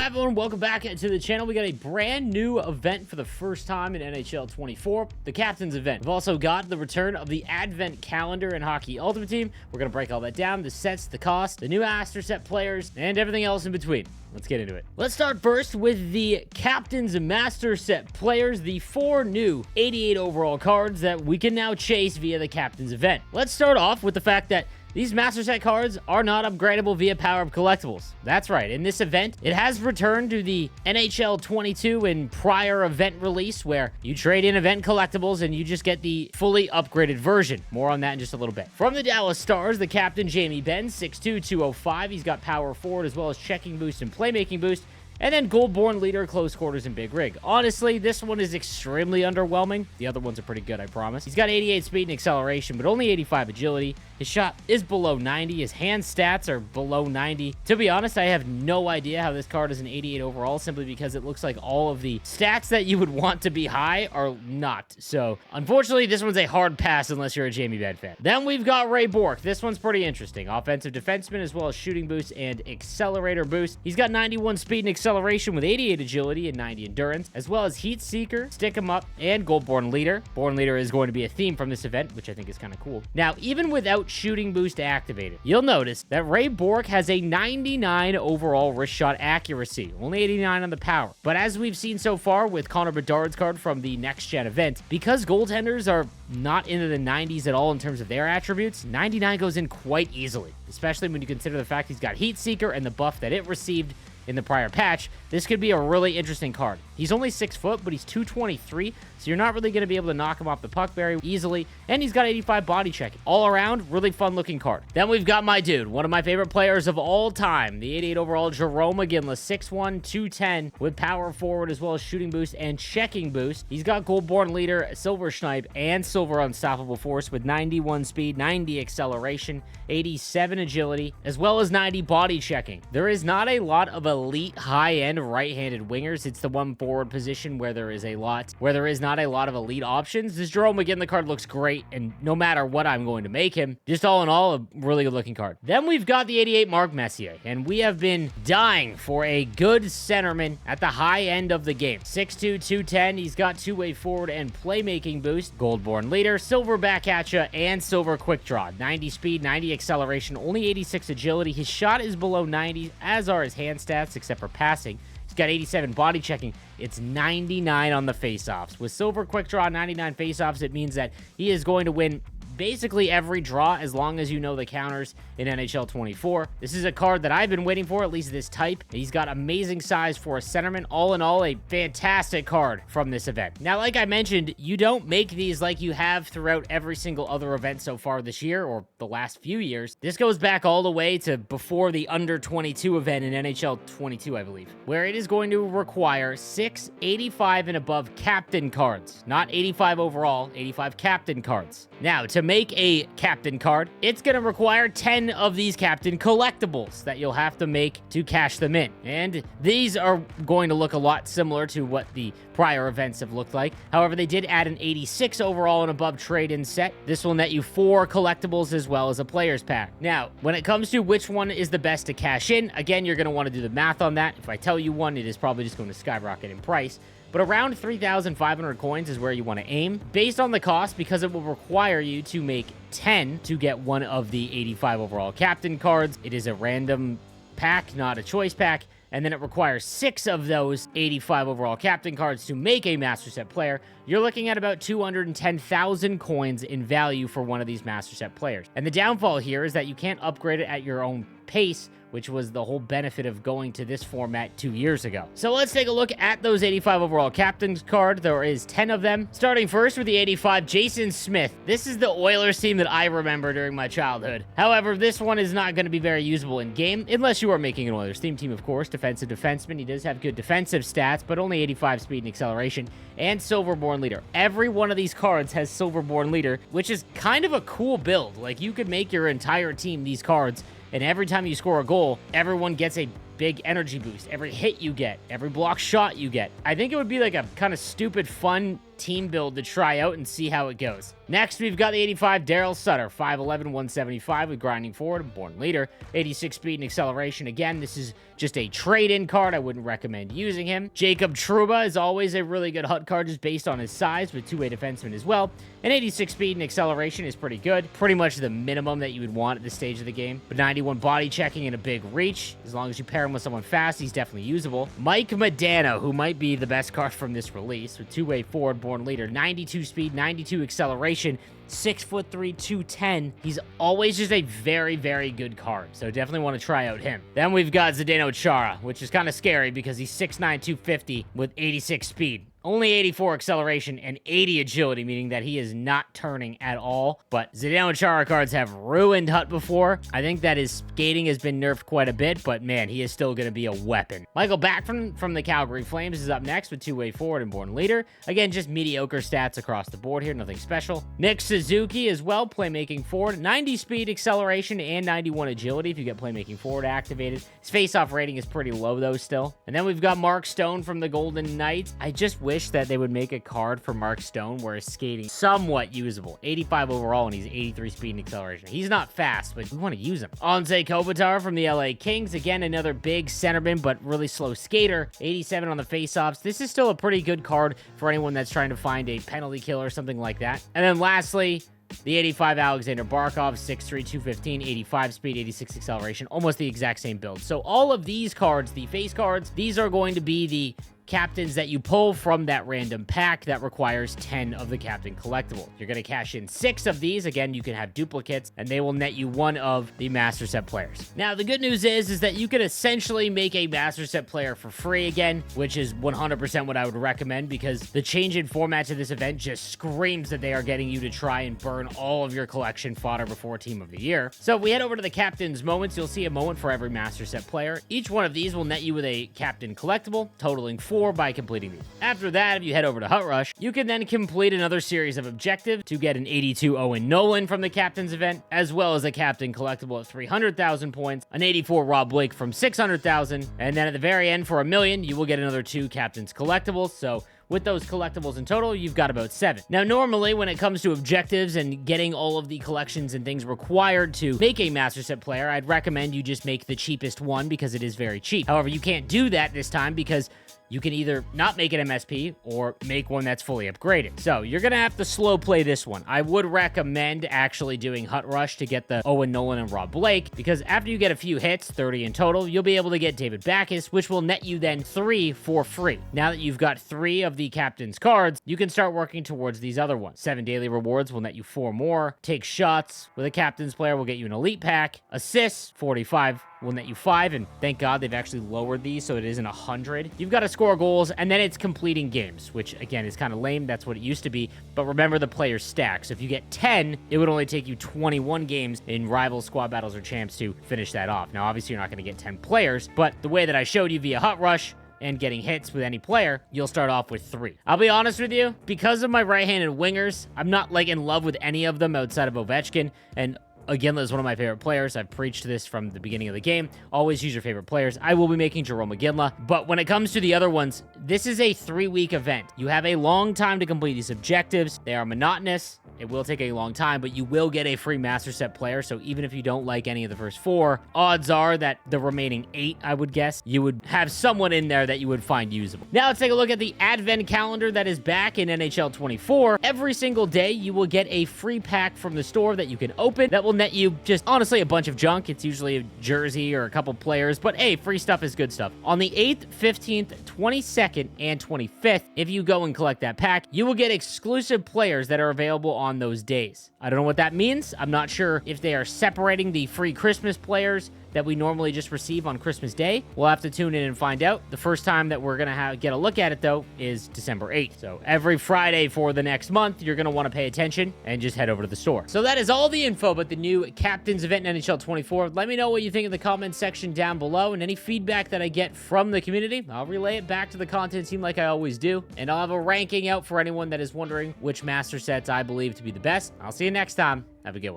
everyone, welcome back to the channel. We got a brand new event for the first time in NHL 24, the Captain's Event. We've also got the return of the Advent Calendar in Hockey Ultimate Team. We're going to break all that down, the sets, the cost, the new Master Set players, and everything else in between. Let's get into it. Let's start first with the Captain's Master Set players, the 4 new 88 overall cards that we can now chase via the Captain's Event. Let's start off with the fact that these Master Set cards are not upgradable via Power Up Collectibles. That's right, in this event, it has returned to the NHL 22 and prior event release where you trade in event collectibles and you just get the fully upgraded version. More on that in just a little bit. From the Dallas Stars, the captain, Jamie Benn, 6'2", 205. He's got power forward as well as checking boost and playmaking boost. And then Goldborn Leader, Close Quarters, and Big Rig. Honestly, this one is extremely underwhelming. The other ones are pretty good, I promise. He's got 88 speed and acceleration, but only 85 agility. His shot is below 90. His hand stats are below 90. To be honest, I have no idea how this card is an 88 overall, simply because it looks like all of the stats that you would want to be high are not. So, unfortunately, this one's a hard pass unless you're a Jamie Benn fan. Then we've got Ray Bourque. This one's pretty interesting. Offensive defenseman as well as shooting boost and accelerator boost. He's got 91 speed and acceleration with 88 agility and 90 endurance, as well as Heat Seeker, Stick 'em Up, and Goldborn Leader. Born Leader is going to be a theme from this event, which I think is kind of cool. Now, even without shooting boost activated, you'll notice that Ray Bourque has a 99 overall wrist shot accuracy, only 89 on the power. But as we've seen so far with Connor Bedard's card from the Next Gen event, because goaltenders are not into the 90s at all in terms of their attributes, 99 goes in quite easily, especially when you consider the fact he's got Heat Seeker and the buff that it received in the prior patch. This could be a really interesting card. He's only 6 foot, but he's 223, so you're not really going to be able to knock him off the puck very easily, and he's got 85 body check. All around, really fun looking card. Then we've got my dude, one of my favorite players of all time, the 88 overall Jarome Iginla, 6'1", 210, with power forward as well as shooting boost and checking boost. He's got Goldborn Leader, Silver Snipe, and Silver Unstoppable Force with 91 speed, 90 acceleration, 87 agility, as well as 90 body checking. There is not a lot of elite high-end right-handed wingers. It's the one forward position where there is not a lot of elite options. This Jarome Iginla card looks great, and no matter what I'm going to make him, just all in all, a really good looking card. Then we've got the 88 Mark Messier, and we have been dying for a good centerman at the high end of the game. 6'2", 210, he's got two-way forward and playmaking boost, Goldborn Leader, Silver Back at ya, and Silver Quick Draw. 90 speed, 90 acceleration, only 86 agility. His shot is below 90, as are his hand stats, except for passing. He's got 87 body checking. It's 99 on the faceoffs. With Silver Quick Draw, 99 faceoffs, it means that he is going to win basically every draw as long as you know the counters in NHL 24. This is a card that I've been waiting for, at least this type. He's got amazing size for a centerman. All in all, a fantastic card from this event. Now, like I mentioned, you don't make these like you have throughout every single other event so far this year or the last few years. This goes back all the way to before the under 22 event in NHL 22, I believe, where it is going to require 6 85 and above captain cards, not 85 overall, 85 captain cards. Now, to make a captain card, it's going to require 10 of these captain collectibles that you'll have to make to cash them in. And these are going to look a lot similar to what the prior events have looked like. However, they did add an 86 overall and above trade-in set. This will net you 4 collectibles as well as a player's pack. Now, when it comes to which one is the best to cash in, again, you're going to want to do the math on that. If I tell you one, it is probably just going to skyrocket in price. But around 3,500 coins is where you want to aim, based on the cost, because it will require you to make 10 to get one of the 85 overall captain cards. It is a random pack, not a choice pack, and then it requires 6 of those 85 overall captain cards to make a Master Set player. You're looking at about 210,000 coins in value for one of these Master Set players. And the downfall here is that you can't upgrade it at your own pace, which was the whole benefit of going to this format 2 years ago. So let's take a look at those 85 overall captain's card. There is 10 of them. Starting first with the 85, Jason Smith. This is the Oilers team that I remember during my childhood. However, this one is not going to be very usable in game, unless you are making an Oilers team, of course. Defensive defenseman. He does have good defensive stats, but only 85 speed and acceleration, and Silverborn Leader. Every one of these cards has Silverborn Leader, which is kind of a cool build. Like, you could make your entire team these cards, and every time you score a goal, everyone gets a big energy boost. Every hit you get, every block shot you get. I think it would be like a kind of stupid, fun team build to try out and see how it goes. Next, we've got the 85 Daryl Sutter, 5'11", 175 with grinding forward and born leader, 86 speed and acceleration. Again, this is just a trade-in card. I wouldn't recommend using him. Jacob Trouba is always a really good HUT card just based on his size, with two-way defenseman as well. And 86 speed and acceleration is pretty good. Pretty much the minimum that you would want at this stage of the game. But 91 body checking and a big reach. As long as you pair him with someone fast, he's definitely usable. Mike Modano, who might be the best card from this release, with two-way forward, born leader, 92 speed, 92 acceleration, 6'3", 210. He's always just a very, very good card, so definitely want to try out him. Then we've got Zdeno Chara, which is kind of scary because he's 6'9", 250 with 86 speed. Only 84 acceleration and 80 agility, meaning that he is not turning at all. But Zdeno Chara cards have ruined HUT before. I think that his skating has been nerfed quite a bit, but man, he is still going to be a weapon. Michael Backman from the Calgary Flames is up next with two-way forward and born leader. Again, just mediocre stats across the board here, nothing special. Nick Suzuki as well, playmaking forward, 90 speed, acceleration, and 91 agility if you get playmaking forward activated. His face-off rating is pretty low though still. And then we've got Mark Stone from the Golden Knights. I just wish that they would make a card for Mark Stone where his skating somewhat usable. 85 overall, and he's 83 speed and acceleration. He's not fast, but we want to use him. Anze Kopitar from the LA Kings. Again, another big centerman, but really slow skater. 87 on the faceoffs. This is still a pretty good card for anyone that's trying to find a penalty kill or something like that. And then lastly, the 85 Alexander Barkov, 6'3", 215, 85 speed, 86 acceleration, almost the exact same build. So all of these cards, the face cards, these are going to be the captains that you pull from that random pack that requires 10 of the captain collectible. You're going to cash in 6 of these. Again, you can have duplicates, and they will net you one of the Master Set players. Now, the good news is that you can essentially make a Master Set player for free again, which is 100% what I would recommend, because the change in format to this event just screams that they are getting you to try and burn all of your collection fodder before Team of the Year. So if we head over to the Captain's Moments, you'll see a moment for every Master Set player. Each one of these will net you with a captain collectible, totaling 4 by completing these. After that, if you head over to HUT Rush, you can then complete another series of objectives to get an 82 Owen Nolan from the Captain's event, as well as a Captain collectible at 300,000 points, an 84 Rob Blake from 600,000, and then at the very end for 1 million, you will get another 2 Captain's collectibles. So with those collectibles in total, you've got about 7. Now, normally, when it comes to objectives and getting all of the collections and things required to make a Master Set player, I'd recommend you just make the cheapest one because it is very cheap. However, you can't do that this time because you can either not make an MSP or make one that's fully upgraded. So you're going to have to slow play this one. I would recommend actually doing HUT Rush to get the Owen Nolan and Rob Blake, because after you get a few hits, 30 in total, you'll be able to get David Backes, which will net you then 3 for free. Now that you've got 3 of the captain's cards, you can start working towards these other ones. 7 daily rewards will net you 4 more. Take shots with a captain's player will get you an elite pack. Assists, 45 will net you 5, and thank God they've actually lowered these so it isn't 100. You've got to score goals, and then it's completing games, which again is kind of lame. That's what it used to be, but remember the players stack. So if you get 10, it would only take you 21 games in rival squad battles or champs to finish that off. Now, obviously, you're not going to get 10 players, but the way that I showed you via HUT Rush and getting hits with any player, you'll start off with 3. I'll be honest with you, because of my right-handed wingers, I'm not like in love with any of them outside of Ovechkin, and Iginla is one of my favorite players. I've preached this from the beginning of the game. Always use your favorite players. I will be making Jerome Iginla. But when it comes to the other ones, this is a 3-week event. You have a long time to complete these objectives. They are monotonous. It will take a long time, but you will get a free Master Set player. So even if you don't like any of the first 4, odds are that the remaining 8, I would guess, you would have someone in there that you would find usable. Now let's take a look at the Advent calendar that is back in NHL 24. Every single day, you will get a free pack from the store that you can open that will net you just honestly a bunch of junk. It's usually a jersey or a couple players, but hey, free stuff is good stuff. On the 8th, 15th, 22nd, and 25th, if you go and collect that pack, you will get exclusive players that are available on those days. I don't know what that means. I'm not sure if they are separating the free Christmas players that we normally just receive on Christmas Day. We'll have to tune in and find out. The first time that we're gonna get a look at it though is December 8th. So every Friday for the next month, you're gonna want to pay attention and just head over to the store. So that is all the info about the new Captain's event in NHL 24. Let me know what you think in the comments section down below, and any feedback that I get from the community, I'll relay it back to the content team like I always do, and I'll have a ranking out for anyone that is wondering which master sets I believe to be the best. I'll see you next time. Have a good one.